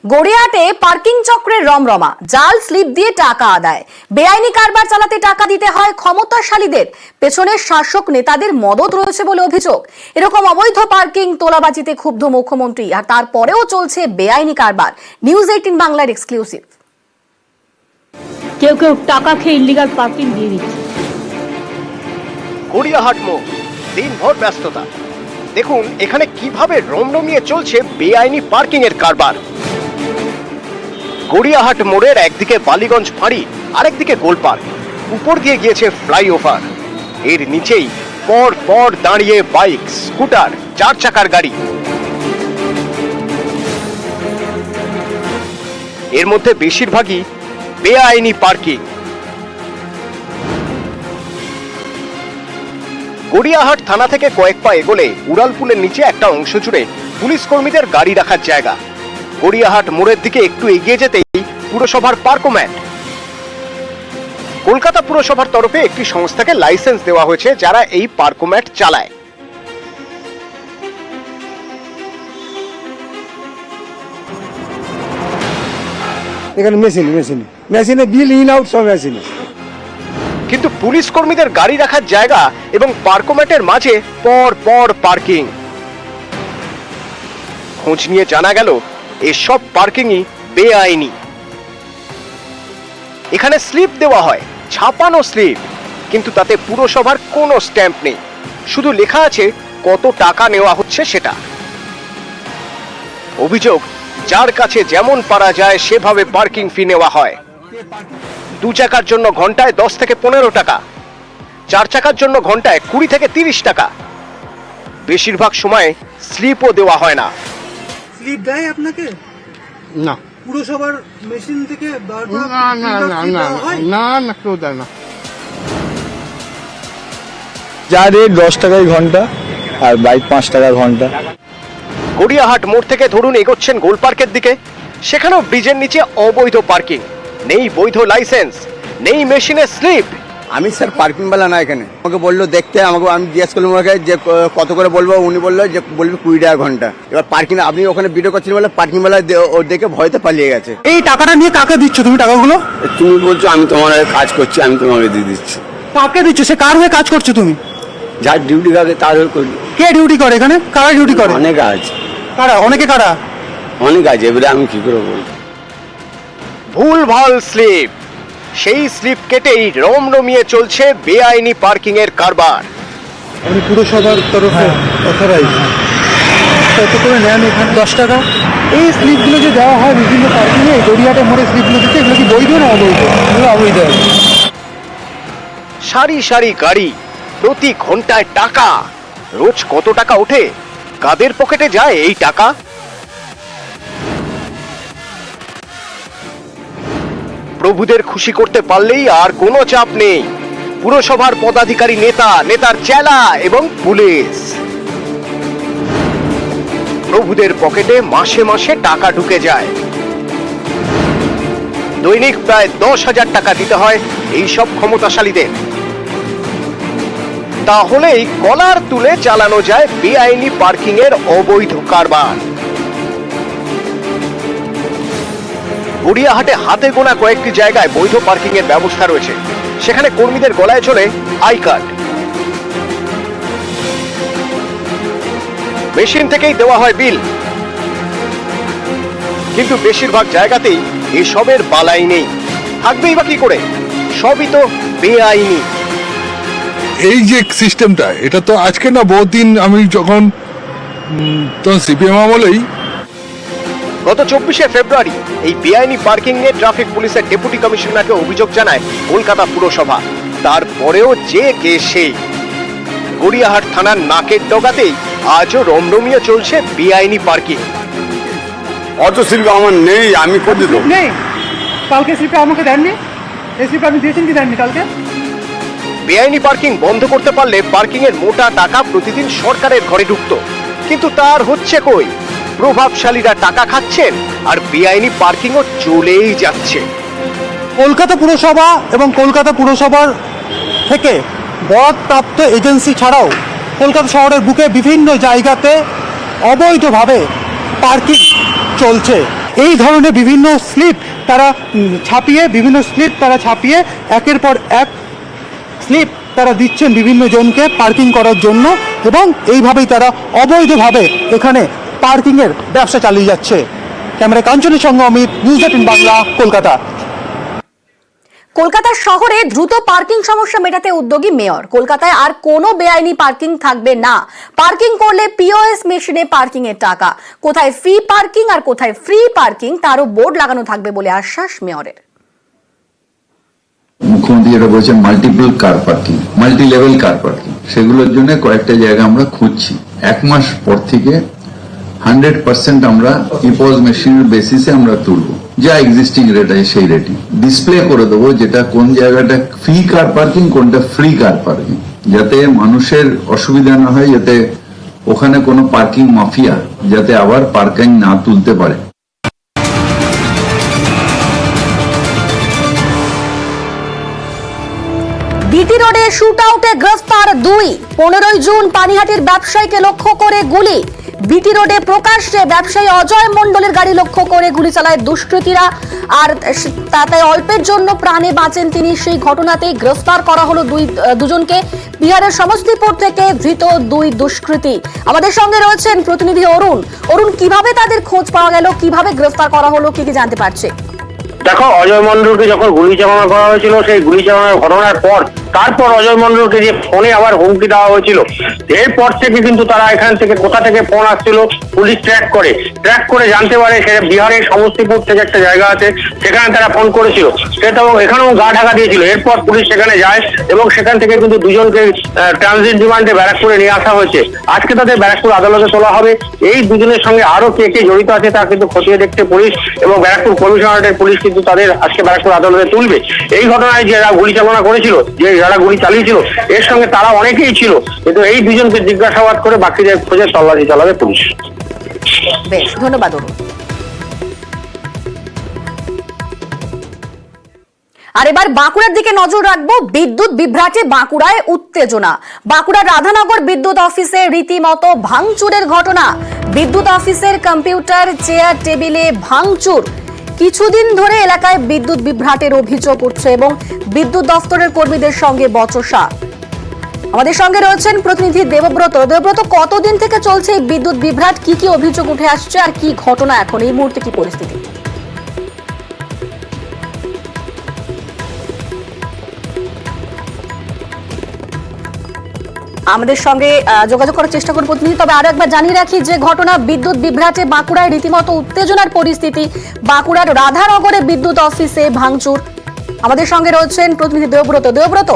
গড়িয়াহাটে parking চক্রের রমরমা, জাল স্লিপ দিয়ে টাকা আদায়। বেআইনি কারবার চালাতে টাকা দিতে হয় ক্ষমতাশালীদের, পেছনে শাসক নেতাদের মদত রয়েছে বলে অভিযোগ। এরকম অবৈধ পার্কিং তোলাবাজিতে ক্ষুব্ধ মুখ্যমন্ত্রী, আর তারপরেও চলছে বেআইনি কারবার। নিউজ 18 বাংলার এক্সক্লুসিভ। কেউ কেউ টাকা খেয়ে ইলিগাল পার্কিং দিয়ে দিচ্ছে। গড়িয়াহাট মোড়, দিনভর ব্যস্ততা। দেখুন এখানে কিভাবে রমরমিয়ে চলছে বেআইনি পার্কিং এর কারবার। গড়িয়াহাট মোড়ের একদিকে বালিগঞ্জ ফাঁড়ি, আরেকদিকে গোল পার্ক, উপর দিয়ে গিয়েছে ফ্লাইওভার। এর নিচেই পর পর দাঁড়িয়ে বাইক, স্কুটার, 4 চাকার গাড়ি। এর মধ্যে বেশিরভাগই বেআইনি পার্কিং। গড়িয়াহাট থানা থেকে কয়েক পা এগোলে উড়ালপুলের নিচে একটা অংশ জুড়ে পুলিশ কর্মীদের গাড়ি রাখার জায়গা। গড়িয়াহাট মোড়ের দিকে একটু এগিয়ে যেতেই পুরসভার পার্কোম্যাট। কলকাতা পুরসভার তরফে একটি সংস্থাকে লাইসেন্স দেওয়া হয়েছে যারা এই পার্কোম্যাট চালায়। এখানে মেশিনে বিল ইন আউট সব মেশিনে। কিন্তু পুলিশ কর্মীদের গাড়ি রাখার জায়গা এবং পার্কোম্যাটের মাঝে পর পর পার্কিং। খোঁজ নিয়ে জানা গেল এসব পার্কিংই বেআইনি। এখানে স্লিপ দেওয়া হয়, ছাপানো স্লিপ, কিন্তু তাতে পুরসভার কোনো স্ট্যাম্প নেই, শুধু লেখা আছে কত টাকা নেওয়া হচ্ছে সেটা। অভিযোগ, যার কাছে যেমন পারা যায় সেভাবে পার্কিং ফি নেওয়া হয়। 2 চাকার জন্য ঘন্টায় 10 থেকে 15 টাকা, 4 চাকার জন্য ঘন্টায় 20 থেকে 30 টাকা। বেশিরভাগ সময় স্লিপও দেওয়া হয় না। স্লিপ দেয় আপনাকে? না, পুরসভার মেশিন থেকে বারবার না না না না না না, কেউ দেয় না। যা রেট 10 টাকায় ঘন্টা, আর বাইক 5 টাকা ঘন্টা। গড়িয়াহাট মোড় থেকে ধরুন এগোচ্ছেন গোল পার্কের দিকে, সেখানেও ব্রিজের নিচে অবৈধ পার্কিং, নেই বৈধ লাইসেন্স, নেই মেশিনের স্লিপ। আমি স্যার পার্কিংওয়ালা না, এখানে আমাকে বললো দেখতে, আমাকে আমি জিজ্ঞেস করলাম ওকে যে কত করে বলবো, উনি বললো যে বলবি 20 টাকা ঘন্টা। এবার পার্কিং আপনি ওখানে ভিডিও করছিলেন বলে পার্কিংওয়ালা ও দেখে ভয়তে পালিয়ে গেছে। এই টাকাটা নিয়ে কাকে দিচ্ছ তুমি টাকাগুলো? তুমি বলছো আমি তোমার হয়ে কাজ করছি, আমি তোমাকে দিয়ে দিচ্ছি। কাকে দিচ্ছ? সে কার হয়ে কাজ করছো তুমি? যার ডিউটি কাজে তার হয়ে করি। কে ডিউটি করে এখানে? কারা ডিউটি করে? অনেক আছে। কারা? অনেকে কারা? অনেক আছে, এবারে আমি কি করে বলবো। ভুলভাল স্লিপ, সেই স্লিপ কেটেই রমরমিয়ে চলছে বেআইনি পার্কিং এর কারবার। আমি পুরসভার তরফে অথরাইজ। কত করে নেন এখানে? 10 টাকা। এই স্লিপগুলো যে দেওয়া হয় বিভিন্ন পার্কিংয়ে, গড়িয়াহাটে মোড়ে স্লিপগুলো দিতে, এগুলো কি বৈধ না অবৈধ? এগুলো অবৈধ। সারি সারি গাড়ি, প্রতি ঘন্টায় টাকা। রোজ কত টাকা ওঠে, কাদের পকেটে যায় এই টাকা? প্রভুদের খুশি করতে পারলেই আর কোনো চাপ নেই। পুরসভার পদাধিকারী, নেতার চেলা এবং পুলিশ। প্রভুদের পকেটে মাসে মাসে টাকা ঢুকে যায়। দৈনিক প্রায় 10,000 টাকা দিতে হয় এইসব ক্ষমতাশালীদের। তাহলেই কলার তুলে চালানো যায় বেআইনি পার্কিং এর অবৈধ কারবার। গড়িয়াহাটে হাতে গোনা কয়েকটি জায়গায় বৈধ পার্কিং এর ব্যবস্থা রয়েছে, সেখানে কর্মীদের গলায় চলে আই কার্ড। মেশিন থেকেই দেওয়া হয় বিল, কিন্তু বেশিরভাগ জায়গাতেই এসবের বালাই নেই। থাকবেই বা কি করে? সবই তো বেআইনি। এই যে সিস্টেমটা, এটা তো আজকে না, বহুদিন। আমি যখন সিপিএম আমলেই গত 24শে ফেব্রুয়ারি এই বেআইনি পার্কিং নিয়ে ট্রাফিক পুলিশের ডেপুটি কমিশনারকে অভিযোগ জানায় কলকাতা পুরসভা। তারপরেও যে কে সেই। গড়িয়াহাট থানার নাকের ডগাতেই আজও রমরমিয়ে চলছে বেআইনি পার্কিং। অত শিল্প আমার নেই, আমি করে দেবো। নেই? কালকে স্লিপটা আমাকে দেননি? এই স্লিপটা আপনি দিয়েছেন কি দেননি কালকে? বেআইনি পার্কিং বন্ধ করতে পারলে পার্কিং এর মোটা টাকা প্রতিদিন সরকারের ঘরে ঢুকতো, কিন্তু তার হচ্ছে কই? প্রভাবশালীরা টাকা খাচ্ছেন আর বেআইনি পার্কিংও চলেই যাচ্ছে। কলকাতা পুরসভা এবং কলকাতা পুরসভার থেকে বরাদপ্রাপ্ত এজেন্সি ছাড়াও কলকাতা শহরের বুকে বিভিন্ন জায়গাতে অবৈধভাবে পার্কিং চলছে। এই ধরনের বিভিন্ন স্লিপ তারা ছাপিয়ে একের পর এক স্লিপ তারা দিচ্ছেন বিভিন্ন জনকে পার্কিং করার জন্য, এবং এইভাবেই তারা অবৈধভাবে এখানে পার্কিংয়ের ব্যবসা চালিয়ে যাচ্ছে। ক্যামেরা কাঞ্চনের সঙ্গে অমিত, নিউজ 18 বাংলা, কলকাতা। কলকাতা শহরে দ্রুত পার্কিং সমস্যা মেটাতে উদ্যোগী মেয়র। কলকাতায় আর কোনো বেআইনি পার্কিং থাকবে না। পার্কিং করলে পিওএস মেশিনে পার্কিং এর টাকা, কোথায় ফ্রি পার্কিং আর কোথায় ফ্রি পার্কিং তারও বোর্ড লাগানো থাকবে বলে আশ্বাস মেয়রের। মুখ্যমন্ত্রী যেটা বলছেন multiple car parking, multi level car parking, সেগুলোর জন্য কয়েকটা জায়গা আমরা খুঁজছি। 1 মাস পর থেকে 100% আমরা ইপোজ মেশিনের বেসিসে আমরা তুলবো, যা এক্সিস্টিং রেট আছে সেই রেটই ডিসপ্লে করে দেবো, যেটা কোন জায়গাটা ফ্রি কার পার্কিং, কোনটা ফ্রি কার পার্কিং, যাতে মানুষের অসুবিধা না হয়, যাতে ওখানে কোনো পার্কিং মাফিয়া যাতে আবার পার্কিং না তুলতে পারে। বিটি রোডে শুট আউটে গ্রেফতার 2। 15 জুন পানিহাটির ব্যবসায়ীকে লক্ষ্য করে গুলি। বিটি রোডে প্রকাশ্যে ব্যবসায়ী অজয় মণ্ডলের গাড়ি লক্ষ্য করে গুলি চালায় দুষ্কৃতীরা, আর তাতে অল্পের জন্য প্রাণে বাঁচেন তিনি। সেই ঘটনাতেই গ্রেফতার করা হলো দুজনকে। বিহারের সমস্তিপুর থেকে ধৃত 2 দুষ্কৃতী। আমাদের সঙ্গে রয়েছেন প্রতিনিধি অরুণ, কিভাবে তাদের খোঁজ পাওয়া গেল, কিভাবে গ্রেফতার করা হলো, কি জানতে পারছে? দেখো, অজয় মন্ডলকে যখন গুলি চালানো করা হয়েছিল, সেই গুলি চালানোর ঘটনার পর তারপর অজয় মন্ডলকে যে ফোনে আবার হুমকি দেওয়া হয়েছিল, এরপর থেকে কিন্তু তারা এখান থেকে কোথা থেকে ফোন আসছিল পুলিশ ট্র্যাক করে জানতে পারে সেটা বিহারের সমস্তিপুর থেকে একটা জায়গা আছে, সেখানে তারা ফোন করেছিল। সেটাও এখানেও গা ঢাকা দিয়েছিল। এরপর পুলিশ সেখানে যায় এবং সেখান থেকে কিন্তু দুজনকে ট্রানজিট রিমান্ডে ব্যারাকপুরে নিয়ে আসা হয়েছে। আজকে তাদের ব্যারাকপুর আদালতে তোলা হবে। এই দুজনের সঙ্গে আরো কে কে জড়িত আছে তা কিন্তু খতিয়ে দেখতে পুলিশ এবং ব্যারাকপুর কমিশনারেটের পুলিশ কিন্তু তাদের আজকে ব্যারাকপুর আদালতে তুলবে। এই ঘটনায় যারা গুলি চালনা করেছিল, যারা গুলি চালিয়েছিল, এর সঙ্গে তারা অনেকেই ছিল, কিন্তু এই দুজনকে জিজ্ঞাসাবাদ করে বাকিদের খোঁজে তল্লাশি চালাবে পুলিশ। বেশ, ধন্যবাদ অরুণ। আর এবার বাঁকুড়ার দিকে নজর রাখবো। বিদ্যুৎ বিভ্রাটে বাঁকুড়ায় উত্তেজনা। বাঁকুড়ার রাধানগর বিদ্যুৎ অফিসে রীতিমতো ভাঙচুরের ঘটনা। বিদ্যুৎ অফিসের কম্পিউটার, চেয়ার, টেবিলে ভাঙচুর। কিছুদিন ধরে এলাকায় বিদ্যুৎ বিভ্রাটের অভিযোগ উঠছে এবং বিদ্যুৎ দফতরের কর্মীদের সঙ্গে বচসা। আমাদের সঙ্গে রয়েছেন প্রতিনিধি দেবব্রত, কতদিন থেকে চলছে এই বিদ্যুৎ বিভ্রাট, কি কি অভিযোগ উঠে আসছে আর কি ঘটনা এখন এই মুহূর্তে, কি পরিস্থিতি? আমাদের সঙ্গে যোগাযোগ করার চেষ্টা করব প্রতিনিধি। তবে আরো একবার জানিয়ে রাখি যে ঘটনা বিদ্যুৎ বিভ্রাটে বাঁকুড়ায় রীতিমতো উত্তেজনার পরিস্থিতি। বাঁকুড়ার রাধানগরে বিদ্যুৎ অফিসে ভাঙচুর। আমাদের সঙ্গে রয়েছেন প্রতিনিধি দেবব্রত।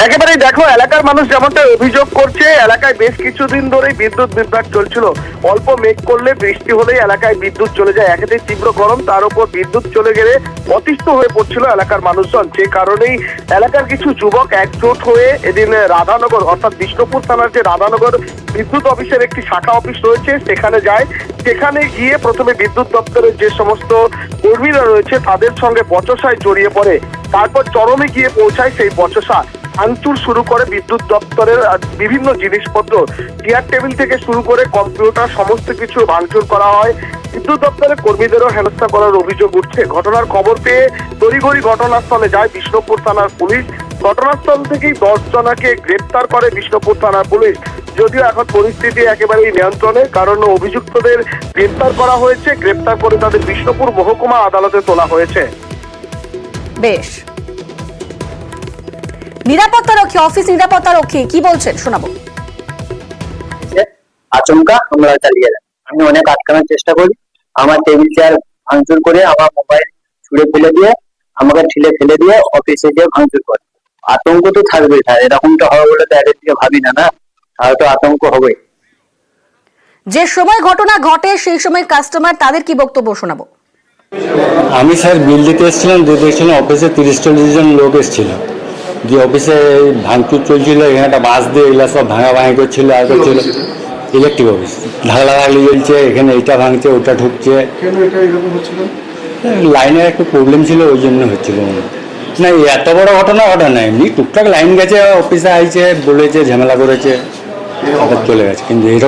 একেবারেই দেখো, এলাকার মানুষ যেমনটা অভিযোগ করছে, এলাকায় বেশ কিছুদিন ধরেই বিদ্যুৎ বিভ্রাট চলছিল। অল্প মেঘ করলে, বৃষ্টি হলেই এলাকায় বিদ্যুৎ চলে যায়। একেতেই তীব্র গরম, তার উপর বিদ্যুৎ চলে গেলে অতিষ্ঠ হয়ে পড়ছিল এলাকার মানুষজন। যে কারণেই এলাকার কিছু যুবক একজোট হয়ে এদিন রাধানগর অর্থাৎ বিষ্ণুপুর থানার যে রাধানগর বিদ্যুৎ অফিসের একটি শাখা অফিস রয়েছে সেখানে যায়। সেখানে গিয়ে প্রথমে বিদ্যুৎ দপ্তরের যে সমস্ত কর্মীরা রয়েছে তাদের সঙ্গে বচসায় জড়িয়ে পড়ে। তারপর চরমে গিয়ে পৌঁছায় সেই বচসা। ভাঙচুর শুরু করে বিদ্যুৎ দপ্তরের বিভিন্ন জিনিসপত্র, চেয়ার টেবিল থেকে শুরু করে কম্পিউটার, সমস্ত কিছু ভাঙচুর করা হয়। বিদ্যুৎ দপ্তরের কর্মীদেরও হেনস্থা করার অভিযোগ উঠছে। ঘটনার খবর পেয়ে তড়িঘড়ি ঘটনাস্থলে যায় বিষ্ণুপুর থানার পুলিশ। ঘটনাস্থল থেকেই 10 জনকে গ্রেপ্তার করে বিষ্ণুপুর থানার পুলিশ। যদিও এখন পরিস্থিতি একেবারেই নিয়ন্ত্রণে, কারণ অভিযুক্তদের গ্রেপ্তার করা হয়েছে। গ্রেপ্তার করে তাদের বিষ্ণুপুর মহকুমা আদালতে তোলা হয়েছে। বেশ, নিরাপত্তারক্ষী, অফিস নিরাপত্তারক্ষী কি বলছেন শোনাবো। আচমকা আমরা চালিয়ে যাই। আমি অনেক আটকানোর চেষ্টা করি, আমার টেবিল চেয়ার ভাঙচুর করে, আমার মোবাইল ছুঁড়ে ফেলে দিয়ে, আমাকে ঠেলে ফেলে দিয়ে অফিসে গিয়ে ভাঙচুর করে। আতঙ্ক তো থাকবেই স্যার, এরকমটা হবে বলে তো আগের থেকে ভাবি না, তাহলে তো আতঙ্ক হবে। যে সময় ঘটনা ঘটে সেই সময় কাস্টমার, তাদের কি বক্তব্য শোনাবো। আমি স্যার বিল দিতে এসেছিলাম, দেখছিলাম অফিসে 30-40 জন লোক এসেছিল। যে অফিসে ভাঙচুর চলছিল, এখানে একটা বাস দিয়ে এগুলা সব ভাঙাভাঙি করছিল আর করছিল। ইলেকট্রিক অফিস ঢাকলাঘাগলি চলছে, এখানে এইটা ভাঙছে, ওটা ঢুকছে। লাইনের একটু প্রবলেম ছিল, ওই জন্য হচ্ছিল। না এত বড় ঘটনা নাই, এমনি টুকটাক লাইন গেছে, অফিসে আইছে, বলেছে, ঝামেলা করেছে, চলে গেছে। কিন্তু এরকম